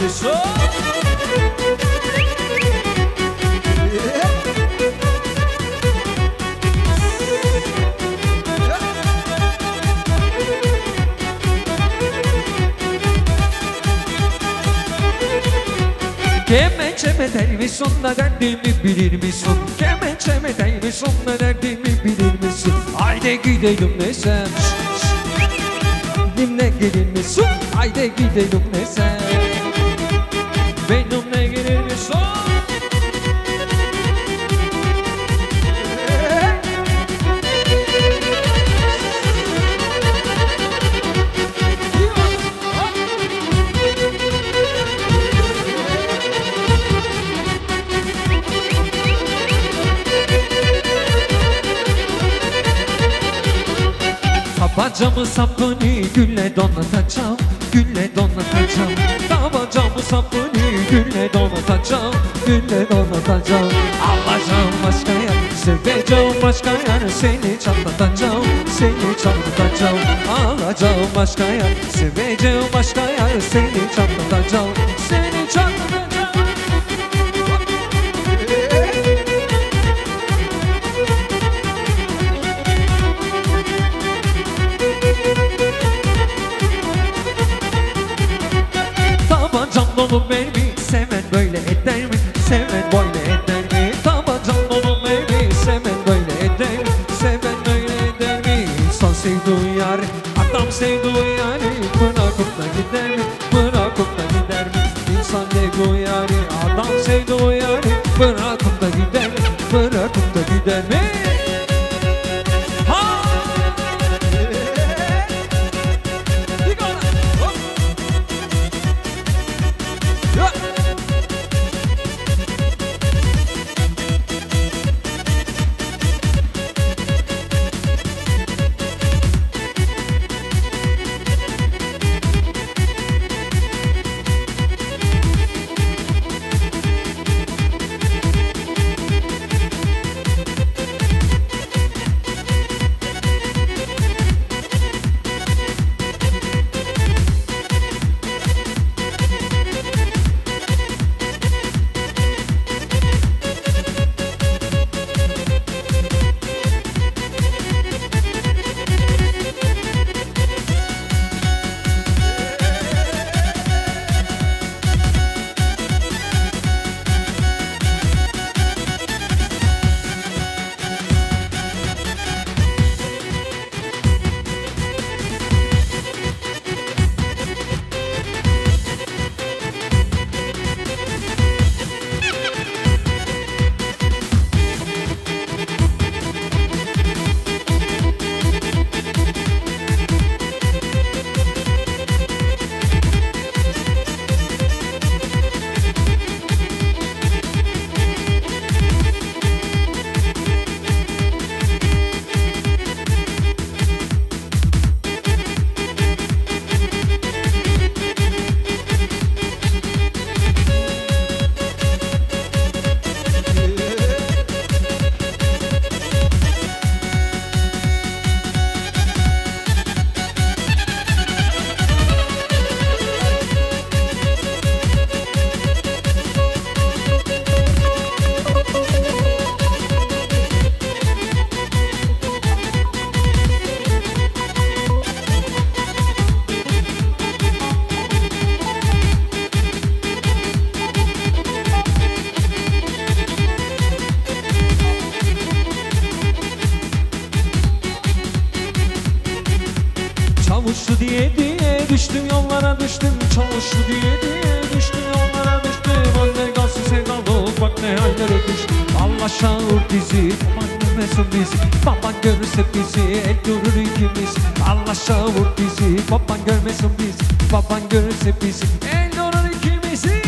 Mesut. Kemençeme der misin da derdimi bilir misin? Kemençeme der misin da derdimi bilir misin? Haydi gidelim desem benimle gelir misin? Haydi gidelim desem benimle gelir misin? Tabancamı sapını gülle donatacağım, gülle donatacağım. Tabancamı sapını gülle donatacağım, gülle donatacağım. Alacağım başka yer, seveceğim başka yer. Seni çatlatacağım, seni çatlatacağım. Alacağım başka yer, seveceğim başka yer. Seni çatlatacağım, seni çatlatacağım. Dolu baby, seven böyle eder mi? Seven böyle eder mi? Tabancam dolu baby, seven böyle eder mi? Seven böyle eder mi? İnsan sevdiği yar, adam sevdiği yari bırakıp da gider mi? Bırakıp da gider mi? İnsan sevdiği yari, adam sevdiği yari bırakıp da gider mi? Bırakıp da gider mi? Çavuşlu diye düştüm yollara düştüm. Çavuşlu diye düştüm yollara düştüm. Anne kalsın sevdalı bak ne hallere düştüm. Allah şahır bizi, baban görmesin bizi. Baban görürse bizi, el durur ikimiz. Allah şahır bizi, baban görmesin bizi. Baban görürse bizi, el durur ikimizi.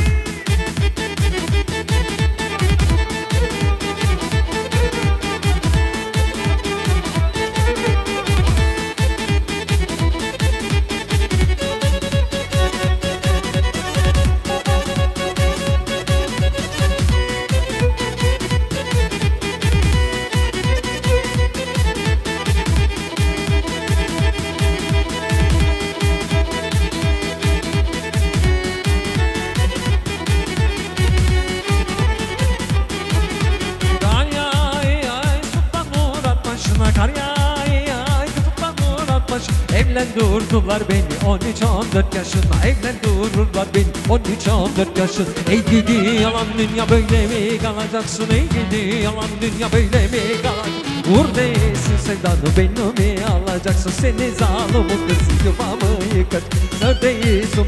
Evlendirdiler beni 13-14 yaşında, evlendirirler beni 13-14 yaşında. Ey gidi yalan dünya böyle mi kalacaksın, ey gidi yalan dünya böyle mi kalacaksın? Vur değilsin sevdanı beni mi alacaksın, seni zalimin kızı yuvamı yıkar. Neredeyisin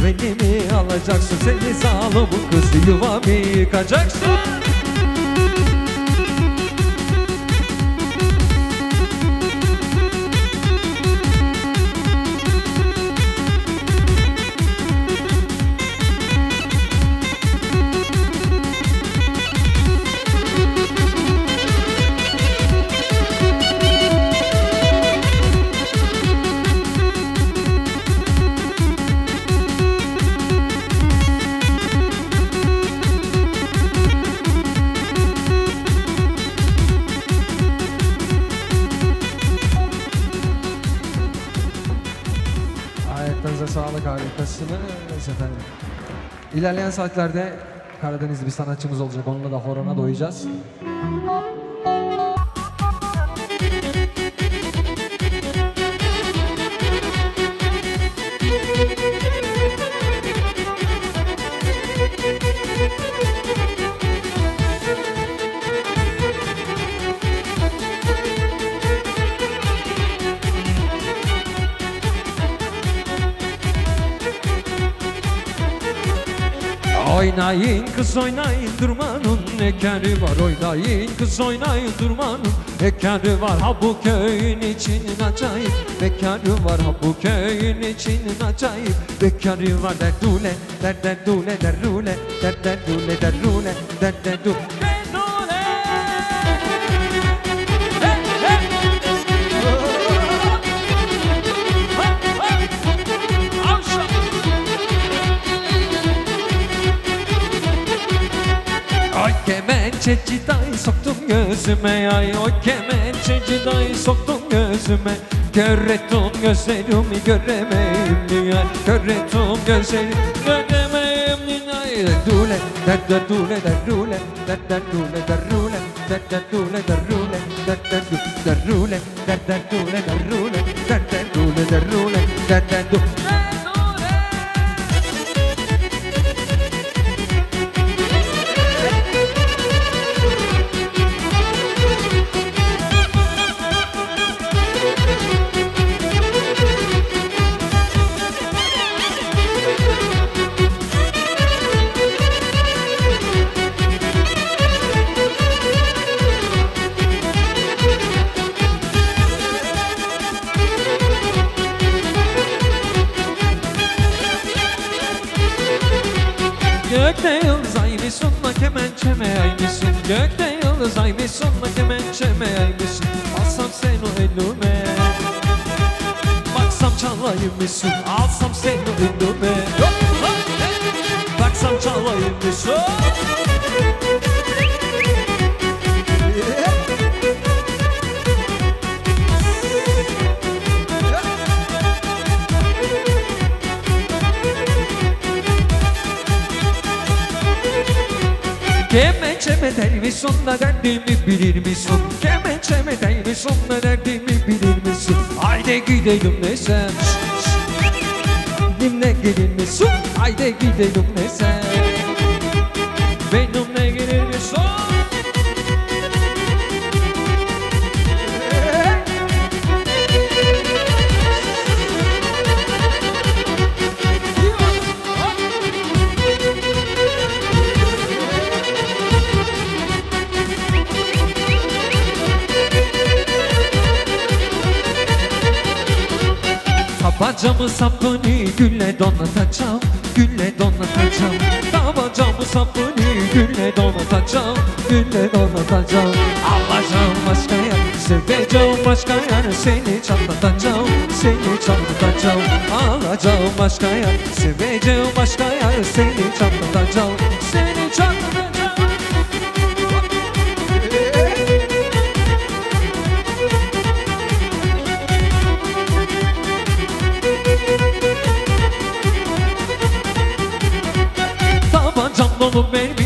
beni mi alacaksın, seni zalimin kızı yuvamı yıkacaksın. Sağlık, harikasınız efendim. İlerleyen saatlerde Karadenizli bir sanatçımız olacak. Onunla da horona doyacağız. Oynayın kız oynayın durmanın ekeri var, oynayın kız oynayın durmanın ekeri var. Ha bu köyün içinin acayip bekarı var, ha bu köyün içinin acayip bekarı var. Derdule derdule derdule derdule derdule derdule. Kemençeci dayı soktum gözüme, ay oy kemençeci dayı soktum gözüme. Kör ettim gözlerimi göremeyim dünya, kör ettim gözlerimi göremeyim dünya. Derdule derdule derdule derdule derdule derdule derdule derdule derdule derdule derdule derdule. Gökte yıldız ay mısın da kemençeme ay mısın? Gökte yıldız ay mısın da kemençeme ay mısın? Alsam seni elime, baksam çalayım mısın? Alsam seni elime, baksam çalayım mısın? Kemençeme der misin da derdimi bilir misin? Kemençeme der misin da derdimi bilir misin? Haydi gidelim desem, benimle gelir misin? Haydi gidelim desem, benimle gelir misin? Tapacağımı sapını gülle donatacağım, gülle donatacağım. Tapacağımı sapını gülle donatacağım, gülle donatacağım. Alacağım başka yer, seveceğim başka yer, seni çatlatacağım, seni çatlatacağım. Alacağım başka yer, seveceğim başka yer, seni çatlatacağım, seni çatlatacağım. Tabancam dolu benim